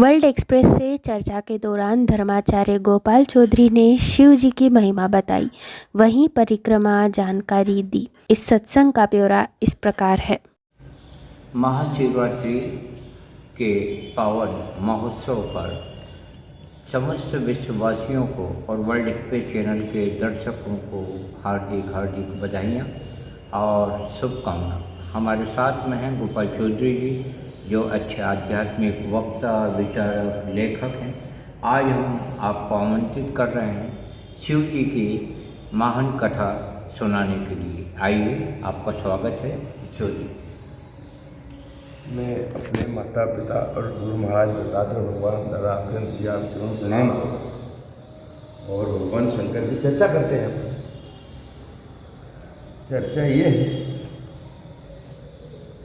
World express से चर्चा के दौरान धर्माचार्य गोपाल चौधरी ने शिव जी की महिमा बताई, वहीं परिक्रमा जानकारी दी। इस सत्संग का ब्यौरा इस प्रकार है। महाशिवरात्रि के पावन महोत्सव पर समस्त विश्ववासियों को और वर्ल्ड एक्सप्रेस चैनल के दर्शकों को हार्दिक हार्दिक बधाइयाँ और शुभकामना। हमारे साथ में हैं गोपाल चौधरी जी, जो अच्छे आध्यात्मिक वक्ता, विचारक, लेखक हैं। आज हम आपको आमंत्रित कर रहे हैं शिव जी की महान कथा सुनाने के लिए। आइए, आपका स्वागत है चौधरी। मैं अपने माता पिता और गुरु महाराज दत्तात्रेय भगवान दादा आपके प्रणाम और भगवान शंकर की चर्चा करते हैं। चर्चा ये है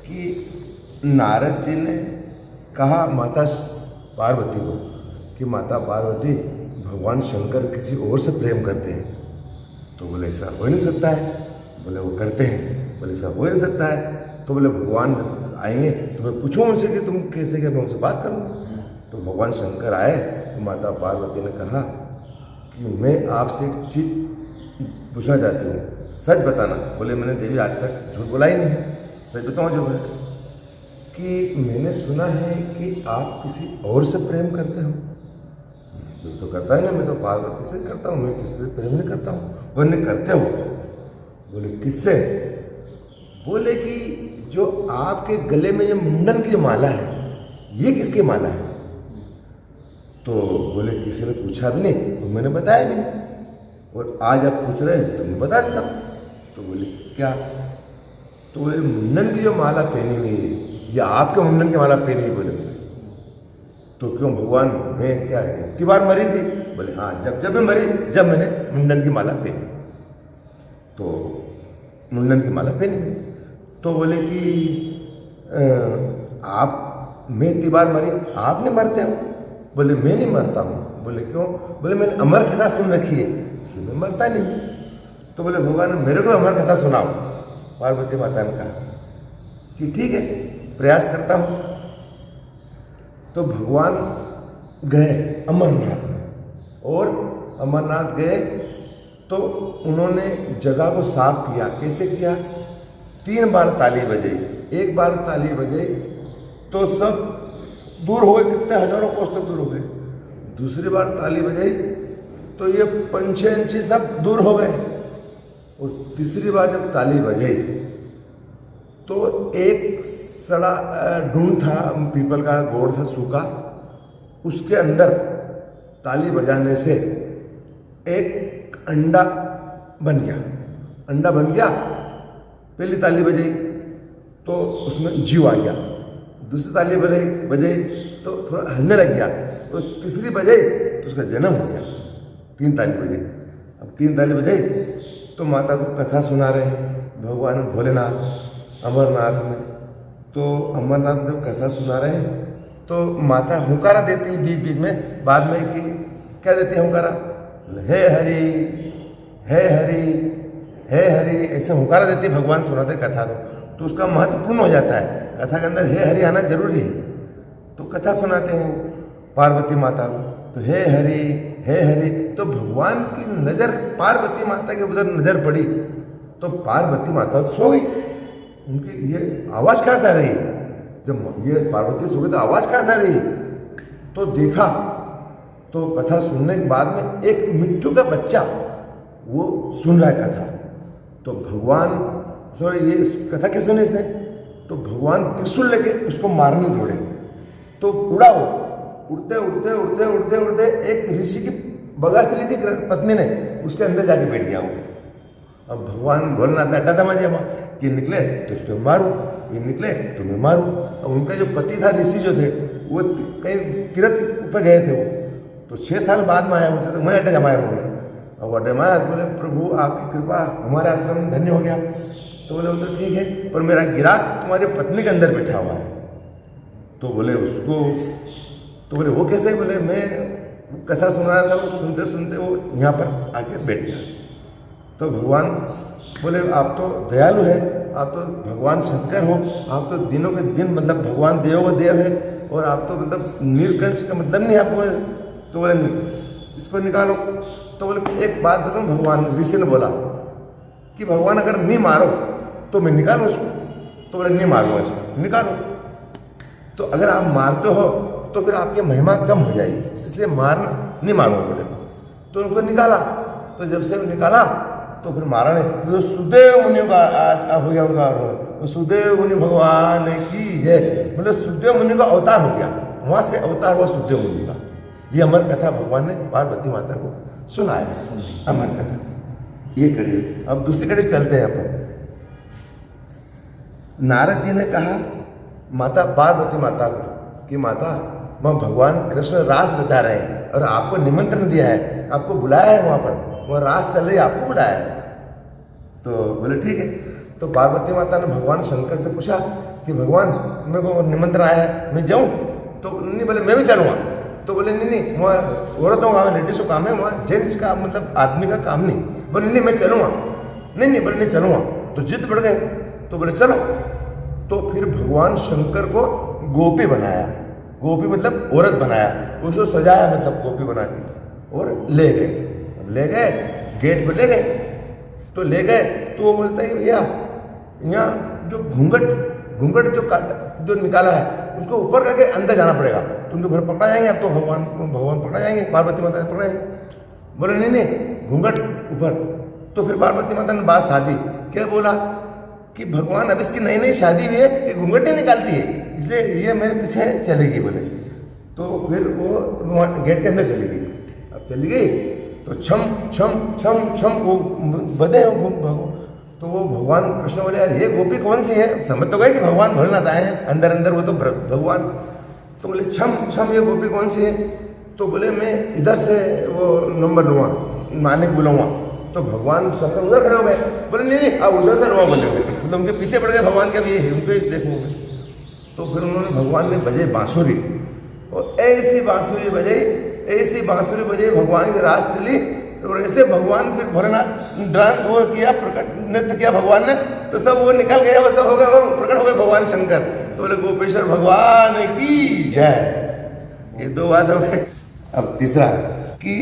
कि नारद जी ने कहा माता पार्वती को कि माता पार्वती भगवान शंकर किसी और से प्रेम करते हैं। तो बोले ऐसा हो नहीं सकता है। बोले वो करते हैं। बोले ऐसा हो नहीं सकता है। तो बोले भगवान आएंगे तो मैं पूछूँ उनसे कि तुम कैसे, क्या मैं उनसे बात करूँ। तो भगवान शंकर आए तो माता पार्वती ने कहा कि मैं आपसे एक चीज़ पूछना चाहती हूँ, सच बताना। बोले मैंने देवी आज तक झूठ बोला ही नहीं, सच बताऊँ जो है कि मैंने सुना है कि आप किसी और से प्रेम करते हो। मैं तो करता ही नहीं, मैं तो पार्वती से करता हूँ, मैं किसी से प्रेम नहीं करता हूँ। बोले करते हो? बोले किससे? बोले कि जो आपके गले में जो मुंडन की जो माला है, ये किसकी माला है? तो बोले किसी ने पूछा भी नहीं, तो मैंने बताया भी नहीं, और आज आप पूछ रहे हैं तो मैं बता देता हूँ। तो बोले क्या? तो बोले मुंडन की जो माला पहनी हुई है, ये आपके मुंडन की माला पहनी। बोले तो क्यों भगवान, मैं क्या है इतनी बार मरी थी? बोले हाँ, जब मैं मरी, जब मैंने मुंडन की माला पहनी। तो मुंडन की माला पहनी। तो बोले कि आप, मैं इतनी बार मरी, आप नहीं मरते हो? बोले मैं नहीं मरता हूँ। बोले क्यों? बोले मैंने अमर कथा सुन रखी है, इसलिए मैं मरता नहीं। तो बोले भगवान मेरे को अमर कथा सुनाओ। पार्वती माता ने कहा कि ठीक है, प्रयास करता हूँ। तो भगवान गए अमरनाथ में, और अमरनाथ गए तो उन्होंने जगह को साफ किया। कैसे किया? 3 बार ताली बजाई। एक बार ताली बजाई तो सब दूर हो गए, कितने हजारों कोस तक दूर हो गए। दूसरी बार ताली बजाई तो ये पंछी अंछी सब दूर हो गए। और तीसरी बार जब ताली बजाई तो एक सड़ा ढूंढ था, पीपल का गोड़ था सूखा, उसके अंदर ताली बजाने से एक अंडा बन गया। अंडा बन गया, पहली ताली बजाई तो उसमें जीव आ गया। दूसरी ताली बजाई तो थोड़ा हलने लग गया। तो तीसरी बजाई तो उसका जन्म हो गया। 3 ताली बजाई। अब 3 ताली बजाई तो माता को कथा सुना रहे भगवान भोलेनाथ अमरनाथ में। तो अमरनाथ में कथा सुना रहे तो माता हुंकारा देती है बीच बीच में, बाद में कि क्या देती है हुंकारा? हे हरि, हे हरि, हे हरि, ऐसे हुंकारा देती है। भगवान सुनाते कथा तो उसका महत्वपूर्ण हो जाता है। कथा के अंदर हे हरि आना जरूरी है। तो कथा सुनाते हैं पार्वती माता को, तो हे हरि, हे हरि। तो भगवान की नज़र पार्वती माता के उधर नज़र पड़ी तो पार्वती माता सो गई। उनकी ये आवाज़ कहाँ से आ रही है? जब ये पार्वती सो गई तो आवाज़ कहाँ से आ रही है? तो देखा तो कथा सुनने के बाद में एक मिट्टू का बच्चा वो सुन रहा है कथा। तो भगवान, सॉरी ये कथा कैसे सुनी इसने? तो भगवान त्रिशूल लेके उसको मारने दौड़े। तो उड़ा वो, उड़ते उड़ते उड़ते उड़ते उड़ते एक ऋषि की बगास ली थी पत्नी ने, उसके अंदर जाके बैठ गया वो। अब भगवान भोलेनाथ ने अड्डा था मजे कि निकले तो उसको मारूं, ये निकले तो मैं मारूं। अब उनका जो पति था ऋषि जो थे वो कहीं तीर्थ पर गए थे वो, तो 6 साल बाद में आया वो, तो मैं अड्डा जमाया उन्होंने। अब अड्डा जमाया तो बोले प्रभु आपकी कृपा, हमारा आश्रम धन्य हो गया। तो बोले वो तो ठीक है, पर मेरा गिराक तुम्हारी पत्नी के अंदर बैठा हुआ है। तो बोले उसको, तो बोले वो कैसे? बोले मैं कथा सुना रहा था, वो सुनते सुनते वो यहाँ पर आके बैठ गया। तो भगवान बोले आप तो दयालु है, आप तो भगवान शंकर हो, आप तो दिनों के दिन मतलब भगवान देवों का देव है, और आप तो मतलब नीलकंठ का मतलब नहीं आपको। तो बोले इसको निकालो। तो बोले एक बात बताऊँ, भगवान ऋषि ने बोला कि भगवान अगर नहीं मारो तो मैं निकालूँ उसको। तो बोले नहीं मारूंगा इसको, निकालो। तो अगर आप मारते हो तो फिर आपकी महिमा कम हो जाएगी, इसलिए नहीं मारूंगा बोले। तो उनको निकाला। तो जब से निकाला तो फिर मारा नहीं। तो सुदेव मुनि का हो गया उनका, तो सुदेव मुनि भगवान की है, मतलब सुदेव मुनि का अवतार हो गया। वहां से अवतार हुआ सुदेव मुनि का। ये अमर कथा भगवान ने पार्वती माता को सुनाया, अमर कथा। ये करीब अब दूसरी करीब चलते हैं अपन। नारद जी ने कहा माता पार्वती माता को कि माता वहाँ भगवान कृष्ण रास रचा रहे हैं और आपको निमंत्रण दिया है, आपको बुलाया है वहाँ पर, वहाँ रास चल रही है, आपको बुलाया है। तो बोले ठीक है। तो पार्वती माता ने भगवान शंकर से पूछा कि भगवान मेरे को निमंत्रण आया है, मैं जाऊँ? तो नहीं, बोले मैं भी चलूँगा। तो बोले नहीं वहाँ औरतों का लेडीज़ का काम है, वहाँ जेंट्स का मतलब आदमी का काम नहीं। बोले नहीं मैं चलूँगा। नहीं बोले नहीं चलूँगा। तो जिद बढ़ गए। तो बोले चलो। तो फिर भगवान शंकर को गोपी बनाया, गोपी मतलब औरत बनाया, उसको सजाया मतलब गोपी बना के, और ले गए गेट पर ले गए। तो ले गए तो वो बोलता है कि भैया यहाँ जो घूंघट जो निकाला है उसको ऊपर करके अंदर जाना पड़ेगा, तुमको फिर पकड़ा जाएंगे। अब तो भगवान पकड़ा जाएंगे, पार्वती माता ने पकड़ा जाएंगे। बोले नहीं घूंघट ऊपर। तो फिर पार्वती माता ने बात साधी, क्या बोला कि भगवान अब इसकी नई शादी हुई है, ये घूंघट नहीं निकालती है, इसलिए ये मेरे पीछे चलेगी बोले। तो फिर वो गेट के अंदर चली गई। अब चली गई तो छम छम छम छम वो बधे तो वो भगवान कृष्ण बोले यार ये गोपी कौन सी है? समझ तो गए कि भगवान भोलेनाथ आए हैं, अंदर वो तो भगवान। तो बोले छम छम ये गोपी कौन सी है? तो बोले मैं इधर से वो नंबर लूँगा, मानिक बुलाऊँगा। तो भगवान शंकर उधर खड़े हो गए। बोले नहीं आप उधर से लूँगा बोले। तो उनके पीछे पड़ गए भगवान के, अब ये उनको ही देखूँगा। तो फिर उन्होंने भगवान ने बजाई बांसुरी, और ऐसी बांसुरी बजाई भगवान की रास चली। और ऐसे भगवान फिर भोलेनाथ डांस वो किया, प्रकट नृत्य किया भगवान ने। तो सब वो निकल गया, वो सब हो गया, वो प्रकट हो गए भगवान शंकर। तो बोले गोपेश्वर भगवान की जय। ये दो बात हो गए। अब तीसरा कि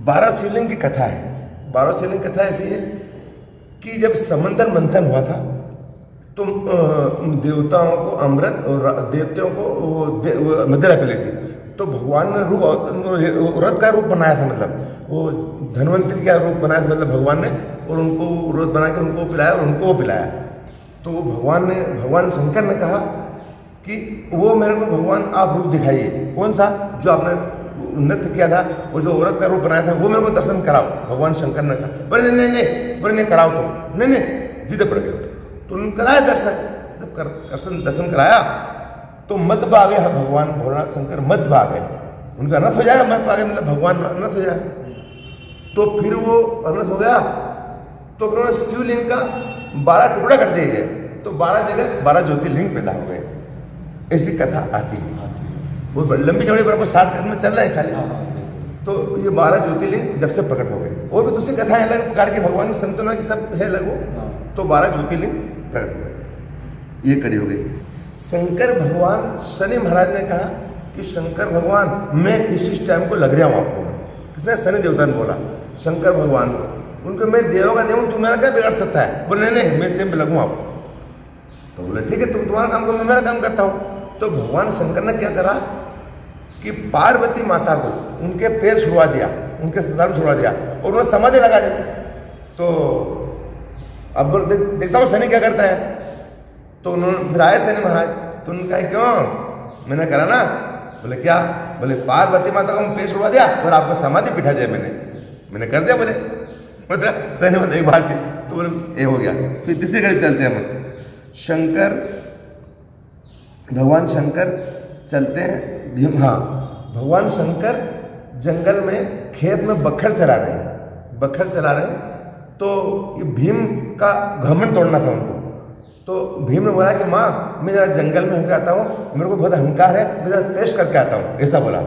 12 शिवलिंग की कथा है। 12 शिवलिंग कथा ऐसी है कि जब समंदर मंथन हुआ था तो देवताओं को अमृत और देवताओं को मदिरा पिलाई थी। तो भगवान ने रथ का रूप बनाया था, मतलब वो धन्वंतरी का रूप बनाया था मतलब भगवान ने, और उनको रथ बना के उनको पिलाया और उनको वो पिलाया। तो वो भगवान शंकर ने कहा कि वो मेरे को भगवान आप रूप दिखाइए, कौन सा जो आपने नृत्य किया था, वो जो औरत का रूप बनाया था, वो मेरे को दर्शन कराओ। भगवान शंकर ने कहा बोले नहीं कराओ तुम, नहीं जिद पड़ गए। तो उन्होंने कराया दर्शन। दर्शन कराया तो मध्य भाग गए भगवान भोलेनाथ शंकर, मध्य भाग गए, उनका अनर्थ हो जाएगा। मध्य भाग गए मतलब भगवान अनर्थ हो जाएगा। तो फिर वो अनर्थ हो गया तो फिर उन्होंने शिवलिंग का 12 टुकड़ा कर दिए गए। तो 12 जगह 12 ज्योतिर्लिंग पैदा हो गए। ऐसी कथा आती है, वो बड़ी लंबी चौड़ी पर 60 में चल रहा है खाली। तो ये 12 ज्योतिर्लिंग जब से प्रकट हो गए। और भी दूसरी कथाएं अलग प्रकार की भगवान की संतना की सब है लगो। तो 12 ज्योतिर्लिंग प्रकट हो गए। ये कड़ी हो गई। शंकर भगवान, शनि महाराज ने कहा कि शंकर भगवान मैं इस टाइम को लग रहा हूँ आपको। किसने? शनि देवता ने बोला शंकर भगवान को। उनको मैं देवों का देव, तुम मेरा क्या बिगाड़ सकता है? बोले नहीं मैं टाइम पे लगूँ आपको। तो बोले ठीक है तुम तुम्हारा काम करो, मैं मेरा काम करता हूँ। तो भगवान शंकर ने क्या करा कि पार्वती माता को उनके पैर छुड़वा दिया, उनके सदान छुड़वा दिया और वो समाधि लगा दी। तो अब देखता हूँ शनि क्या करता है। तो उन्होंने फिर आए शनि महाराज। तो उन्होंने कहा क्यों? मैंने करा ना। बोले क्या? बोले पार्वती माता को पैर छुड़वा दिया और आपको समाधि बिठा दिया मैंने कर दिया। बोले मतलब शनि मतलब एक बात की। तो बोले ये हो गया। फिर तीसरी घड़ी चलते हैं हम। भगवान शंकर चलते हैं भगवान शंकर जंगल में खेत में बखर चला रहे हैं। तो ये भीम का घमंड तोड़ना था उनको। तो भीम ने बोला कि माँ मैं जरा जंगल में होकर आता हूँ, मेरे को बहुत अहंकार है, मैं जरा टेस्ट करके आता हूँ, ऐसा बोला।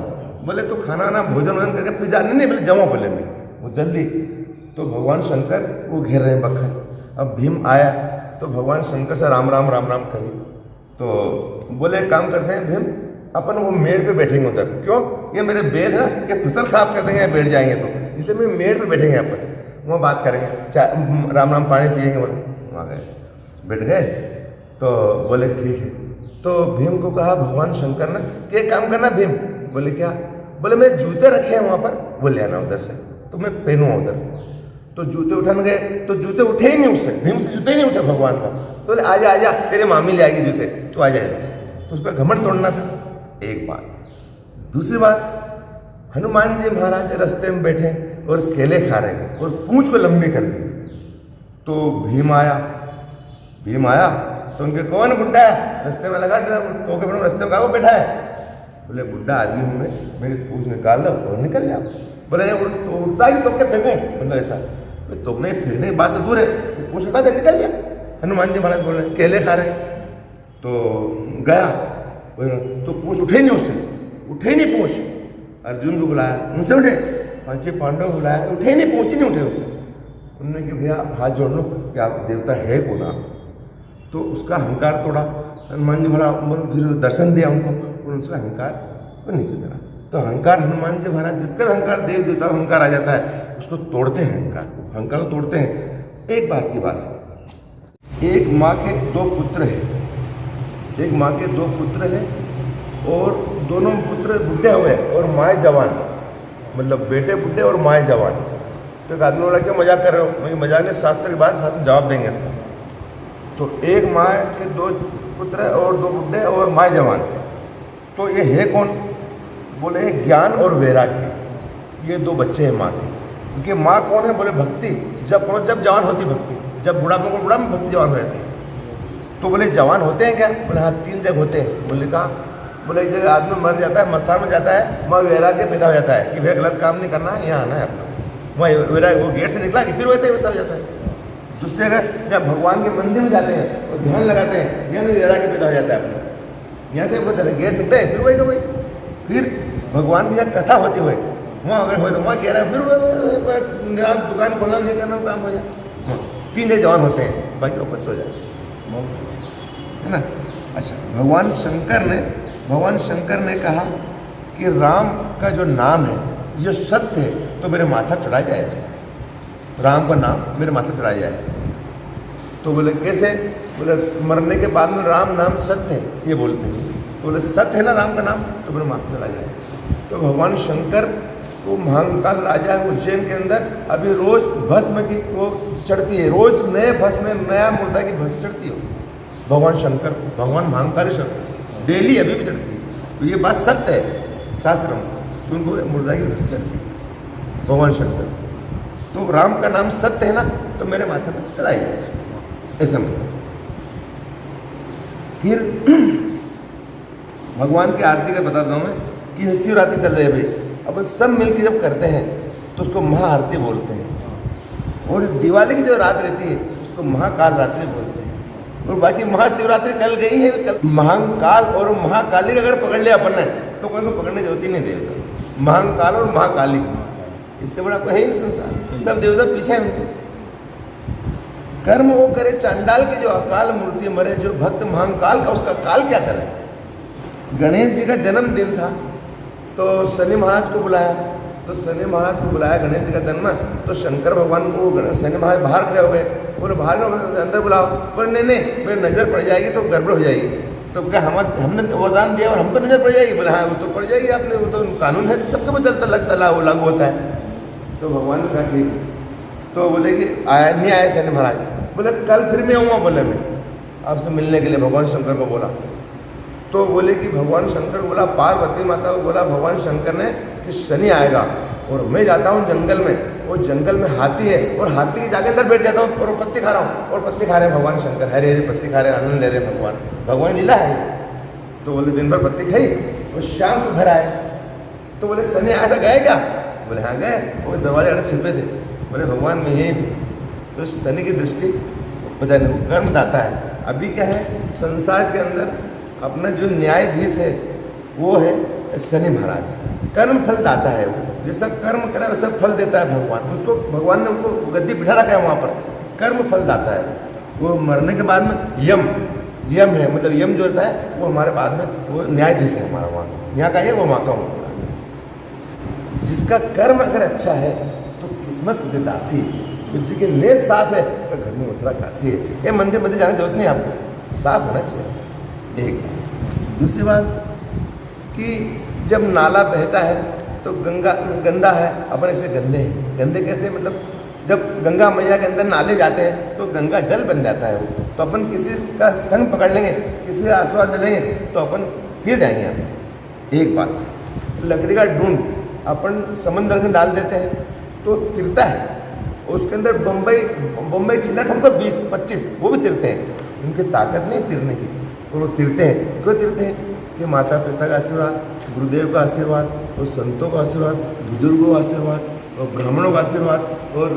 बोले तो खाना ना भोजन करके फिर जा। नहीं बोले जाऊँ, बोले मैं वो जल्दी। तो भगवान शंकर वो घेर रहे हैं बखर। अब भीम आया तो भगवान शंकर से राम राम करी। तो बोले एक काम करते हैं भीम, अपन वो मेड़ पे बैठेंगे उधर। क्यों? ये मेरे बेल है ना, ये फसल खराब कर देंगे बैठ जाएंगे, तो इसलिए मैं मेड़ पे बैठेंगे अपन, वहाँ बात करेंगे, चाय राम राम पानी पिएंगे। बोले वहाँ गए, बैठ गए, तो बोले ठीक है। तो भीम को कहा भगवान शंकर ने कि एक काम करना भीम। बोले क्या? बोले मेरे जूते रखे हैं वहाँ पर, वो ले आना उधर से, तो मैं पहनूँ उधर। तो जूते उठाने गए, तो जूते उठे ही नहीं उससे, भीम से जूते ही नहीं उठे भगवान का। तो बोले आजा आजा, तेरे मामी ले आएगी जूते, तो आ जाएगा। तो उसका घमंड तोड़ना था, एक बात। दूसरी बात, हनुमान जी महाराज रास्ते में बैठे और केले खा रहे और पूंछ को लंबी कर दी। तो भीम आया तो उनके कौन बुड्ढा है रास्ते में लगा दिया, तो के रास्ते में कहा बैठा है। बोले बुड्ढा आदमी हूँ मैं, मेरी पूंछ निकाल दो और निकल जाओ। बोले तो उठता ही तो के फेंकूं, मतलब ऐसा। तो नहीं फेंकने की बात तो दूर है, पूंछ हटा दे निकल जा। हनुमान जी महाराज बोले केले खा रहे, तो गया तो पूंछ उठे नहीं, उससे उठे ही नहीं पूंछ। अर्जुन को बुलाया, उनसे उठे, पांचों पांडव को बुलाया, उठे ही नहीं, पूंछ ही नहीं उठे उससे। उन्होंने कि भैया हाथ जोड़ लो कि आप देवता है कौन आप। तो उसका अहंकार तोड़ा हनुमान जी महाराज, फिर दर्शन दिया उनको, उसका अहंकार वो नीचे गिरा। तो अहंकार हनुमान जी महाराज, जिसका अहंकार देव देवता अहंकार आ जाता है उसको तोड़ते हैं, अहंकार को तोड़ते हैं। एक बात की बात है, एक माँ के दो पुत्र हैं, एक माँ के दो पुत्र हैं और दोनों पुत्र बुढ़े हुए और माँ जवान, मतलब बेटे बुढ़े और माँ जवान। तो एक आदमी बोला क्यों मजाक कर रहे हो? मैं मजाक नहीं, शास्त्र की बात साथ में जवाब देंगे इसका। तो एक माँ के दो पुत्र और दो बुढ़े और माँ जवान, तो ये है कौन? बोले ज्ञान और वैराग्य, ये दो बच्चे हैं माँ के। उनकी माँ कौन है? बोले भक्ति। जब जवान होती भक्ति, जब बुढ़ापे को बुढ़ा में भक्ति जवान हो जाती है। तो बोले जवान होते हैं क्या? बोले हाँ 3 जगह होते हैं। बोले कहाँ? बोले एक जगह आदमी मर जाता है, मस्तान में जाता है, वहाँ वैराग्य पैदा हो जाता है कि भाई गलत काम नहीं करना है, यहाँ आना है अपना, वहाँ वैराग्य, वो गेट से निकला कि फिर वैसे ही वैसा हो जाता है। दूसरी जगह जब भगवान के मंदिर में जाते हैं और ध्यान लगाते हैं, यहाँ भी वैराग्य पैदा हो जाता है अपना, यहाँ से वो चले गेट निकले फिर वही तो वही, फिर भगवान की जब कथा होती हुई वहाँ अगर हो तो वहाँ कह रहा है, फिर दुकान खोलना नहीं करना काम हो जाए। 3 जगह जवान होते हैं, बाकी वापस हो जाए, है ना। अच्छा, भगवान शंकर ने कहा कि राम का जो नाम है ये सत्य है, तो मेरे माथा चढ़ाया जाए इसको, राम का नाम मेरे माथा चढ़ाया जाए। तो बोले कैसे? बोले मरने के बाद में राम नाम सत्य है ये बोलते हैं। तो बोले सत्य है ना राम का नाम, तो मेरे माथा चढ़ाया जाए। तो भगवान शंकर वो महाकाल राजा है उज्जैन के अंदर, अभी रोज भस्म की वो चढ़ती है, रोज नए भस्म में नया मुर्दा की भस्म चढ़ती है भगवान शंकर को, भगवान महाकालेश्वर डेली अभी भी चढ़ती है। तो ये बात सत्य है शास्त्र में, तो उनको मुर्दा की भस्म चढ़ती है भगवान शंकर। तो राम का नाम सत्य है ना, तो मेरे माथे में चढ़ाइए ऐसा में। फिर भगवान की आरती का बताता हूँ मैं कि शिवरात्रि चल रही है भाई, अब सब मिलकर जब करते हैं तो उसको महाआरती बोलते हैं, और दिवाली की जो रात रहती है उसको महाकाल रात्रि बोलते हैं। और बाकी महाशिवरात्रि कल गई है, कल महाकाल और महाकाली अगर पकड़ लिया अपन ने तो कोई को पकड़ने की जरूरत ही नहीं देवता। महाकाल और महाकाली, इससे बड़ा कोई है ही नहीं संसार, सब देवता पीछे हैं उनके। कर्म वो करे, चांडाल की जो अकाल मूर्ति मरे, जो भक्त महाकाल का उसका काल क्या करे। गणेश जी का जन्मदिन था तो शनि महाराज को बुलाया, तो शनि महाराज को बुलाया गणेश जी का जन्म, तो शंकर भगवान को शनि महाराज बाहर खड़े हो गए, बोले बाहर अंदर बुलाओ। बोले नहीं नहीं मेरी नज़र पड़ जाएगी तो गड़बड़ हो जाएगी। तो क्या हमने तो वरदान दिया और हम पर नज़र पड़ जाएगी? बोले हाँ वो तो पड़ जाएगी, आपने वो तो कानून है, सबके पर चलता लगता लागू होता है। तो भगवान ने कहा ठीक है। तो बोले कि आया नहीं आया शनि महाराज? बोले कल फिर मैं आऊँगा, बोले मैं आपसे मिलने के लिए, भगवान शंकर को बोला। तो बोले कि भगवान शंकर को बोला, पार्वती माता को बोला भगवान शंकर ने कि शनि आएगा और मैं जाता हूँ जंगल में, वो जंगल में हाथी है और हाथी की जाके अंदर बैठ जाता हूँ और पत्ती खा रहा हूँ, और पत्ती खा रहे हैं भगवान शंकर, हरे हरे पत्ती खा रहे हैं, आनंद ले रहे हैं भगवान लीला है। तो बोले दिन भर पत्ती खाई और शाम को घर आए। तो बोले शनि आया था, गए क्या? बोले हाँ गए, वो दरवाजे अड़े छिपे थे। बोले भगवान मैं यही हूँ। तो शनि की दृष्टि पता नहीं कर्मदाता है। अभी क्या है संसार के अंदर अपना जो न्यायाधीश है वो है शनि महाराज, कर्म फल दाता है वो, जैसा कर्म करे वैसा फल देता है भगवान। उसको भगवान ने उनको गद्दी बिठा रखा है वहाँ पर, कर्म फल दाता है वो। मरने के बाद में यम है, मतलब यम जो रहता है वो हमारे बाद में वो न्यायाधीश है हमारा, वहाँ यहाँ का है वो वहाँ का हूँ। जिसका कर्म अगर अच्छा है तो किस्मत के दासी है, जिसकी नीयत साफ है तो घर में मथुरा काशी है। ये मंदिर जाने की जरूरत नहीं, आपको साफ होना चाहिए। एक दूसरी बात कि जब नाला बहता है तो गंदा है, अपन ऐसे गंदे हैं। गंदे कैसे, मतलब जब गंगा मैया के अंदर नाले जाते हैं तो गंगा जल बन जाता है वो, तो अपन किसी का संग पकड़ लेंगे, किसी का आशीर्वाद लेंगे तो अपन गिर जाएंगे हम। एक बात, लकड़ी का ढूंढ अपन समंदर में डाल देते हैं तो तिरता है, उसके अंदर बम्बई खिलट हमको 20-25 वो भी तिरते हैं। उनकी ताकत नहीं तिरने की, और वो तिरते हैं। क्यों तिरते हैं? कि माता पिता का आशीर्वाद, गुरुदेव का आशीर्वाद, और संतों का आशीर्वाद, बुजुर्गों का आशीर्वाद, और ब्राह्मणों का आशीर्वाद, और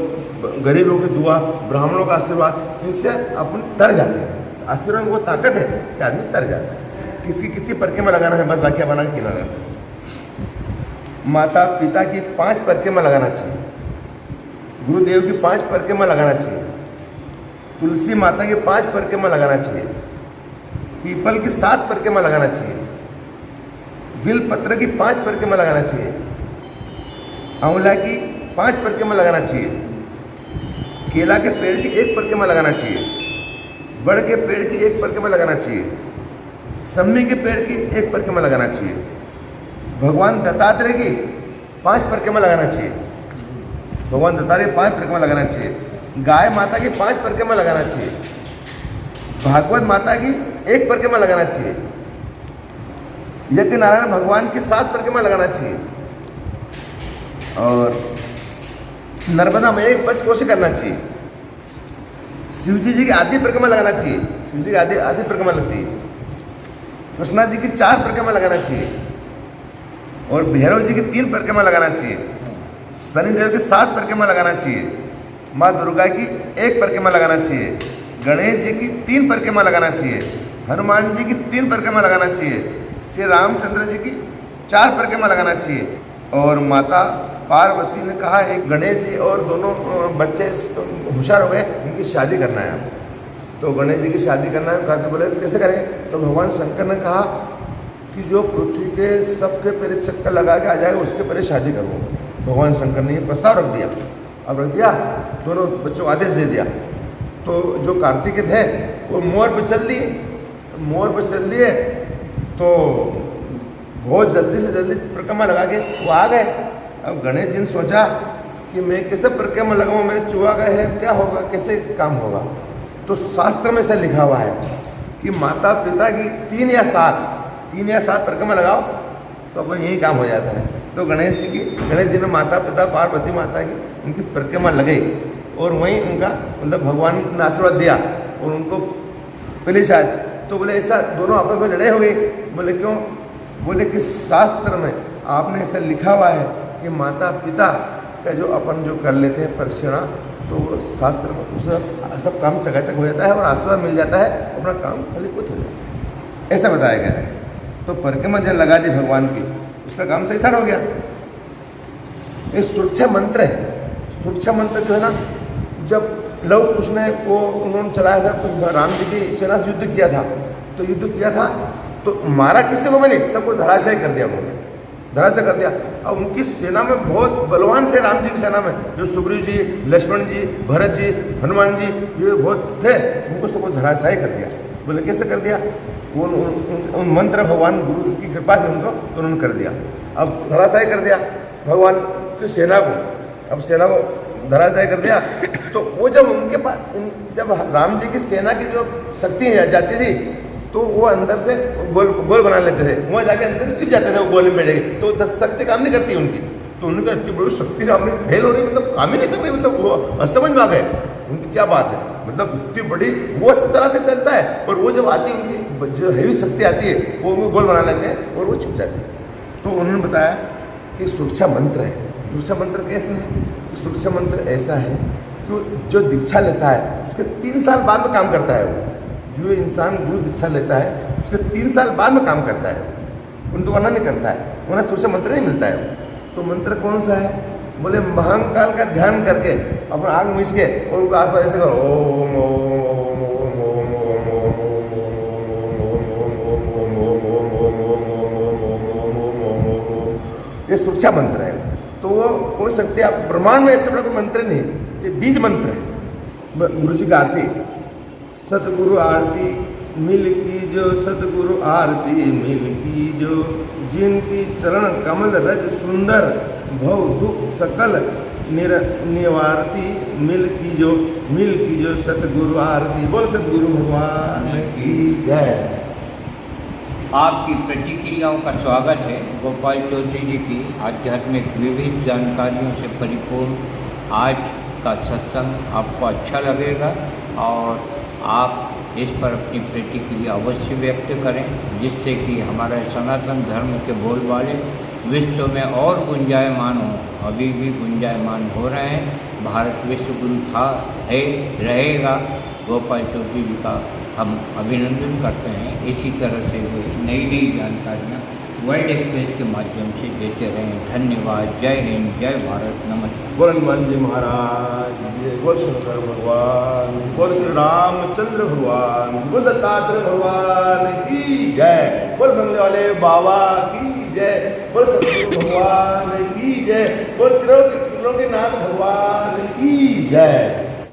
गरीबों की दुआ, ब्राह्मणों का आशीर्वाद, इनसे अपन तर जाते हैं। आशीर्वाद में वो ताकत है कि आदमी तर जाता है। किसी कितनी परके में लगाना है, बस बाकी बना के किनारा। माता पिता की 5 परके में लगाना चाहिए, गुरुदेव की 5 परके में लगाना चाहिए, तुलसी माता की 5 परके में लगाना चाहिए, पीपल की 7 परके में लगाना चाहिए, बिल पत्र की 5 परके में लगाना चाहिए, आंवला की 5 परके में लगाना चाहिए, केला के पेड़ की 1 परके में लगाना चाहिए, बड़ के पेड़ की 1 परके में लगाना चाहिए, सम्मी के पेड़ की 1 परके में लगाना चाहिए, भगवान दत्तात्रेय की 5 परके में लगाना चाहिए, भगवान दत्तात्रेय 5 परके में लगाना चाहिए, गाय माता की 5 परके में लगाना चाहिए, भागवत माता की 1 परके में लगाना चाहिए, यज्ञ नारायण भगवान की 7 परके में लगाना चाहिए, और नर्मदा में 1 पंचकोशी करना चाहिए। शिव जी की आधी परिक्रमा लगाना चाहिए, शिव जी की आधी परिक्रमा लगती है। कृष्णा जी की 4 परिक्रमा लगाना चाहिए, और भैरव जी की 3 परिक्रमा लगाना चाहिए, शनिदेव की 7 परिक्रमा लगाना चाहिए, माँ दुर्गा की 1 परिक्रमा लगाना चाहिए, गणेश जी की 3 परिक्रमा लगाना चाहिए, हनुमान जी की 3 परिक्रमा लगाना चाहिए, श्री रामचंद्र जी की 4 परिक्रमा लगाना चाहिए। और माता पार्वती ने कहा है गणेश जी और दोनों बच्चे होशियार हो गए, इनकी शादी करना है आपको। तो गणेश जी की शादी करना है, कहते बोले कैसे करें? तो भगवान शंकर ने कहा कि जो पृथ्वी के सबके पहले चक्कर लगा के आ जाएगा उसके पहले शादी करूँ। भगवान शंकर ने ये प्रस्ताव रख दिया। अब रख दिया, दोनों बच्चों को आदेश दे दिया। तो जो कार्तिक थे वो मोर पर चल दिए, मोर पर चल दिए तो बहुत जल्दी से जल्दी परिक्रमा लगा के वो आ गए। अब गणेश जी ने सोचा कि मैं कैसे परिक्रमा लगाऊँ, मेरे चुहा गए है, क्या होगा, कैसे काम होगा? तो शास्त्र में से लिखा हुआ है कि माता पिता की 3 या 7 परिक्रमा लगाओ तो अपन यही काम हो जाता है। तो गणेश जी ने माता पिता पार्वती माता की उनकी परिक्रमा लगाई, और वहीं उनका मतलब भगवान ने आशीर्वाद दिया और उनको पहले शायद। तो बोले ऐसा दोनों आपस में लड़े हो गए। बोले क्यों? बोले कि शास्त्र में आपने ऐसा लिखा हुआ है कि माता पिता का जो अपन जो कर लेते हैं परीक्षणा, तो शास्त्र में उससे सब काम चकाचक हो जाता है और आशीर्वाद मिल जाता है, अपना काम फलीभूत हो जाता है, ऐसा बताया गया है। तो परिक्रमा जब लगा दी भगवान की, उसका काम सही सारा हो गया। ये सुरक्षा मंत्र है। सुरक्षा मंत्र जो है ना, जब लव कुश ने वो उन्होंने चलाया था, तो राम जी की सेना से युद्ध किया था, तो युद्ध किया था तो मारा किसी को भी नहीं, सबको धराशायी कर दिया उन्होंने, धराशायी कर दिया। अब उनकी सेना में बहुत बलवान थे, राम जी की सेना में जो सुग्रीव जी, लक्ष्मण जी, भरत जी, हनुमान जी, ये बहुत थे, उनको सबको धराशायी कर दिया। बोले कैसे कर दिया? उन मंत्र भगवान गुरु की कृपा थी उनको, तो उन्होंने कर दिया। अब धराशायी कर दिया भगवान की सेना को। अब सेना को धराशायी कर दिया, तो वो जब उनके पास जब राम जी की सेना की जो शक्ति जाती थी तो वो अंदर से गोल बना लेते थे, वहाँ जाके अंदर छिप जाते थे वो गोल में बैठे, तो शक्ति काम नहीं करती उनकी। तो उनकी इतनी बड़ी शक्ति राम में फेल हो रही, मतलब काम ही नहीं कर रही, मतलब वो असमझ में आ गए उनकी क्या बात है, मतलब इतनी बड़ी वो सब चलाते चलता है, और वो जब आती है उनकी जो हैवी शक्ति आती है वो गोल बना लेते हैं और वो छुप जाती है। तो उन्होंने बताया कि सुरक्षा मंत्र है। सुरक्षा मंत्र कैसे है? सुरक्षा मंत्र ऐसा है कि जो दीक्षा लेता है उसके 3 साल बाद में काम करता है। वो जो इंसान गुरु दीक्षा लेता है उसके 3 साल बाद में काम करता है, उनको वरना नहीं करता है, वरना सुरक्षा मंत्र नहीं मिलता है। तो मंत्र कौन सा है? बोले महाकाल का ध्यान करके अपना आग मीच के और उनको आग पर ऐसे करो, ओम ओम ओम ओम ओम ओम ओम ओम ओम ये सुरक्षा मंत्र है। तो वो कोई शक्ति आप ब्रह्मांड में ऐसे बड़ा कोई मंत्र नहीं, ये बीज मंत्र है। गुरु जी का आरती, सतगुरु आरती मिल की जो, सतगुरु आरती मिल की जो, जिनकी चरण कमल रज सुंदर, भव दुख सकल निवारती मिल की जो सतगुरु आरती। बोल सतगुरु भगवान की जय। आपकी प्रतिक्रियाओं का स्वागत है। गोपाल चौधरी जी की आध्यात्मिक विविध जानकारियों से परिपूर्ण आज का सत्संग आपको अच्छा लगेगा और आप इस पर अपनी प्रतिक्रिया अवश्य व्यक्त करें, जिससे कि हमारे सनातन धर्म के बोलबाले विश्व में और गुंजायमान हो। अभी भी गुंजायमान हो रहे हैं। भारत विश्व गुरु था, है, रहेगा। गोपाल चौधरी जी का हम अभिनंदन करते हैं। इसी तरह से वो नई नई जानकारियाँ वर्ल्ड एक्सप्रेस के माध्यम से देते रहें। धन्यवाद। जय हिंद, जय भारत, नमस्कार। बोल हनुमान जी महाराज जय, बोल शंकर भगवान, बोल श्री रामचंद्र भगवान, बोल दत्तात्रेय भगवान की जय, बोल बंगले वाले बाबा की जय, बोल सतगुरु भगवान की जय, बोल त्रिलोकीनाथ भगवान की जय।